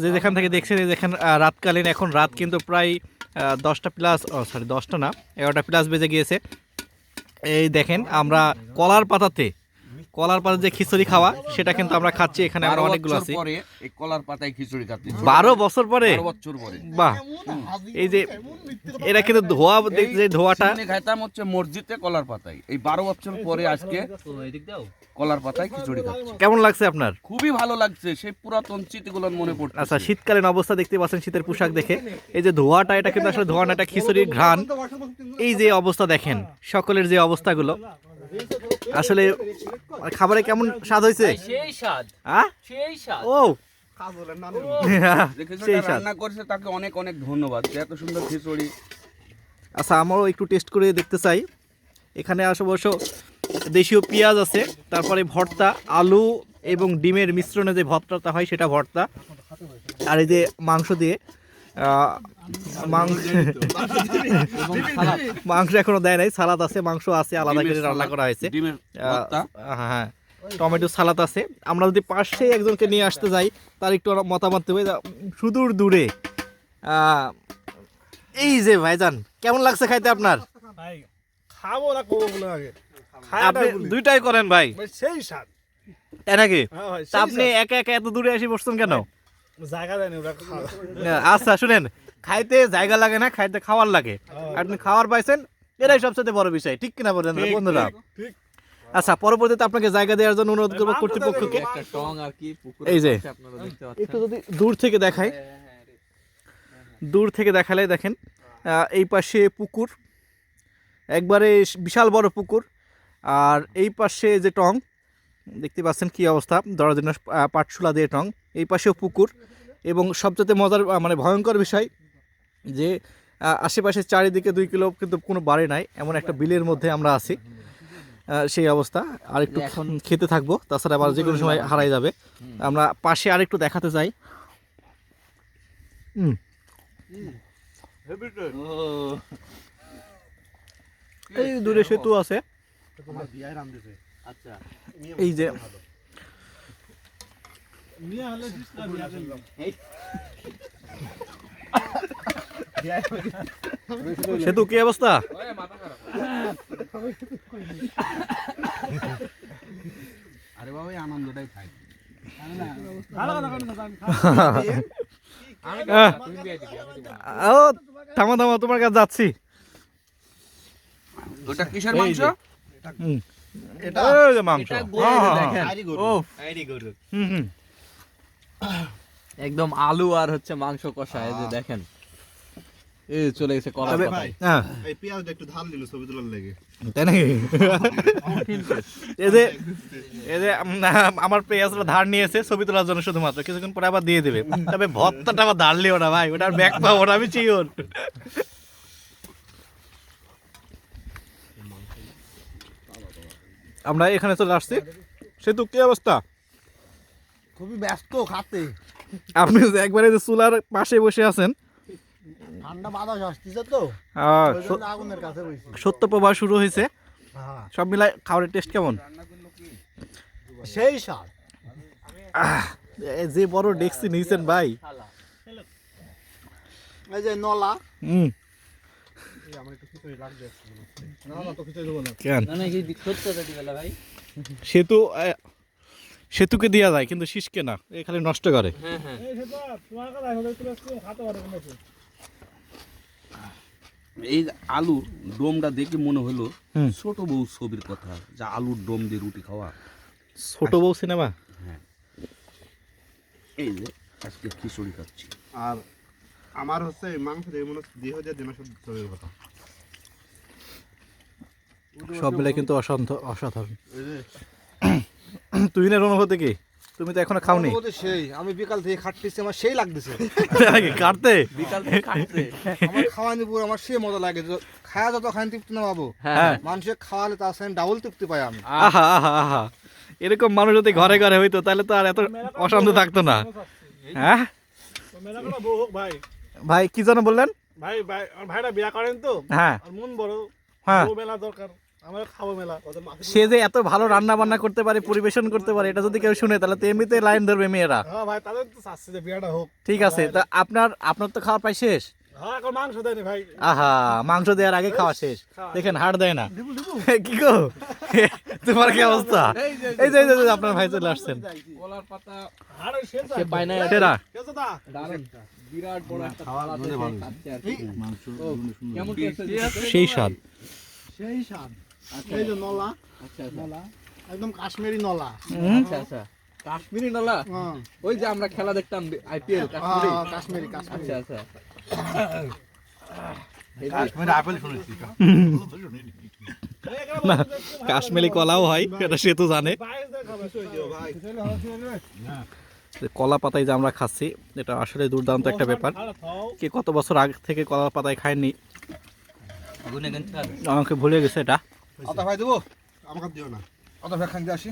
যে যেখান থেকে দেখছেন এই দেখেন রাতকালীন, এখন রাত কিন্তু প্রায় 10টা প্লাস, সরি 10টা না, 11টা প্লাস বেজে গিয়েছে। এই দেখেন আমরা কলার পাতাতে যে খিচুড়ি খাওয়া সেটা কিন্তু আমরা খাচ্ছি। এখানে আমরা অনেকগুলো আছি। এই কলার পাতায় খিচুড়ি খাচ্ছি 12 বছর পরে। 12 বছর পরে। বাহ, এই যে এরা কিন্তু ধোয়া, যে ধোয়াটা খাইতাম হচ্ছে মসজিদে কলার পাতায়, এই 12 বছর পরে আজকে কলার পাতায় খিচুড়ি খাচ্ছি। কেমন লাগছে আপনার? খুবই ভালো লাগছে, সেই পুরাতন স্মৃতিগুলো মনে পড়ছে। আচ্ছা, শীতকালীন অবস্থা দেখতে পাচ্ছেন, শীতের পোশাক দেখে এই যে ধোয়াটা, এটা কিন্তু আসলে ধোয়া না, এটা খিচুড়ির ঘ্রাণ। এই যে অবস্থা দেখেন, সকলের যে অবস্থাগুলো, আসলে খাবারে কেমন স্বাদ হয়েছে? সেই স্বাদ, হ্যাঁ সেই স্বাদ। ও সেই স্বাদ। রান্না করছে তাকে অনেক অনেক ধন্যবাদ, এত সুন্দর খিচুড়ি। আচ্ছা, আমারও একটু টেস্ট করে দেখতে চাই। এখানে অবশ্য দেশীয় পেঁয়াজ আছে, তারপরে ভর্তা, আলু এবং ডিমের মিশ্রণে যে ভর্তাটা হয় সেটা ভর্তা, আর এই যে মাংস দিয়ে মাংস এখনো দেয় নাই, সালাদ আছে, মাংস আছে, আলাদা করে রান্না করা হয়েছে। হ্যাঁ, টমেটো সালাদ আছে। আমরা যদি পাশে একজনকে নিয়ে আসতে যাই, তার একটু মতামত দেবে। সুদূর দূরে এই যে ভাইজান, কেমন লাগছে খাইতে আপনার? খাবো না করবো বলে আগে আপনি দুইটাই করেন ভাই, সেই স্বাদ। তাই নাকি? তা আপনি একা একা এত দূরে এসে বসছেন কেন? জায়গা দেয়নি ওরা খাওয়া। আচ্ছা শুনেন, খাইতে জায়গা লাগে না, খাইতে খাওয়ার লাগে। আপনি খাওয়ার পাইছেন, এটাই সবচেয়ে বড় বিষয়, ঠিক কিনা বলেন বন্ধুরা? ঠিক। আচ্ছা, পরবর্তীতে আপনাকে জায়গা দেওয়ার জন্য অনুরোধ করবো কর্তৃপক্ষকে। এই যে একটু যদি দূর থেকে দেখাই, দূর থেকে দেখালে দেখেন এই পাশে পুকুর, একবারে বিশাল বড় পুকুর, আর এই পাশে যে টং দেখতে পাচ্ছেন কি অবস্থা, ধরার জন্য পাটশুলা দিয়ে টং, এই পাশেও পুকুর। এবং সবচেয়ে মজার মানে ভয়ঙ্কর বিষয় যে আশেপাশে চারিদিকে 2 কিলো কিন্তু কোনো বাড়ি নাই, এমন একটা বিলের মধ্যে আমরা আছি। সেই অবস্থা। আর একটু খেতে থাকবো, তাছাড়া আবার যে কোনো সময় হারাই যাবে। আমরা পাশে আর একটু দেখাতে চাই। এই দূরে সেতু আছে, এই যে সেতু কি অবস্থা? আরে বাবা, এই আনন্দটাই খাই। ও থামা থামা, তোমার কাছে যাচ্ছি। ওটা কিসের মাংস? এটা মাংস একদম আলু আর হচ্ছে মাংস কষা। এই যে দেখেন, এই চলে গেছে কলা পাতায়। এই পেঁয়াজটা একটু ধার দিল ছবি তোলার লেগে। তাই নাকি? এই যে আমার পেঁয়াজটা ধার নিয়েছে ছবি তোলার জন্য শুধুমাত্র, কিছুক্ষণ পরে আবার দিয়ে দেবে। তবে ভর্তাটা আবার ধার লিও না ভাই, ওটার ব্যাক পাবো না, আমি চিওর। আমরা এখানে চলে আসছি। সেতু কি অবস্থা? খুবই ব্যস্ত খাতে। আপনি একবারে যে চুলার পাশে বসে আছেন, ঠান্ডা বাতাস আসতেছে তো, আগুনের কাছে বসে। সত্যপ্রবাহ শুরু হয়েছে। সব মিলাই খাবারের টেস্ট কেমন? সেই স্বাদ। যে বড় ডেক্সি নিয়েছেন ভাই, এই যে নলা। সেতু সেতুকে দেওয়া যায় কিন্তু শীষকে না, খালি নষ্ট করে। এই আলুর ডোমটা দেখে মনে হলো ছোট বউ ছবির কথা, যা আলুর ডোম দিয়ে রুটি খাওয়া। ছোট বউ সিনেমা। হ্যাঁ, এই যে আজকে খিচুড়ি খাচ্ছি। আর আমার হচ্ছে মাংস দিয়ে মনে হচ্ছে 2000 দিনের ছবির কথা। সব মিলে কিন্তু অসাধারণ। তুই না অনুভূতি কি? তুমি তো এখনো খাওনি। সেই আমি বিকাল থেকে খাটতেছি, আমার সেই লাগতেছে কাটতে। বিকাল থেকে কাটছে। আমার খাওয়ানি পুরো আমার সেই মজা লাগে। খাওয়া যত খান তৃপ্তি না পাবো, হ্যাঁ, মানুষের খাওয়ালে তার সাথে ডাবল তৃপ্তি পাই আমি। আহা আহা আহা, এরকম মানুষ যদি ঘরে ঘরে হইতো তাহলে তো আর এত অশান্তি থাকতো না। হ্যাঁ ভাই, কি যেন বললেন? ভাই ভাইরা বিয়া করেন তো, হ্যাঁ আর মন বড়, হ্যাঁ মেলা দরকার। আমরা খাবো মেলা ওদের মাছ সে যে এত ভালো রান্না বান্না করতে পারে, পরিবেশন করতে পারে, এটা যদি কেউ শুনে তাহলে তো এমনিতে লাইন ধরবে মেয়েরা। হ্যাঁ ভাই তাদের তো চাচ্ছে যে বিয়াটা হোক। ঠিক আছে, তা আপনার তো খাওয়া প্রায় শেষ। হ্যাঁ এখন মাংস দেয়নি ভাই। আহা, মাংস দেওয়ার আগে খাওয়া শেষ। দেখেন হাড় দেয় না। কি গো তোমার কি অবস্থা? এই যে আপনার ভাই চলে আসছেন। কলার পাতা আরে শেষ সে পায় না। সেরা শেষ দা দারুণ, বিরাট বড় একটা থালা থেকে খাচ্ছে আর কি। ও, কেমন টেস্ট? সেই স্বাদ। সেই স্বাদ। এই যে নলা, আচ্ছা আচ্ছা নলা একদম কাশ্মীরি নলা। আচ্ছা আচ্ছা, কাশ্মীরি নলা। হ্যাঁ ওই যে আমরা খেলা দেখতাম আইপিএল কাশ্মীরি। কাশ্মীরি কাশ্মীরি। আচ্ছা আচ্ছা, না, কাশ্মীরি কলাও হয়, এটা সে তো জানে। কলা পাতায় যে আমরা খাচ্ছি, এটা আসলে দুর্দান্ত একটা ব্যাপার। কে কত বছর আগে থেকে কলা পাতায় খায়নি, আমাকে ভুলে গেছে এটা। আতা ভাই দেবো আমাকে দিও না। আতা ভাই খান দিয়ে আসি।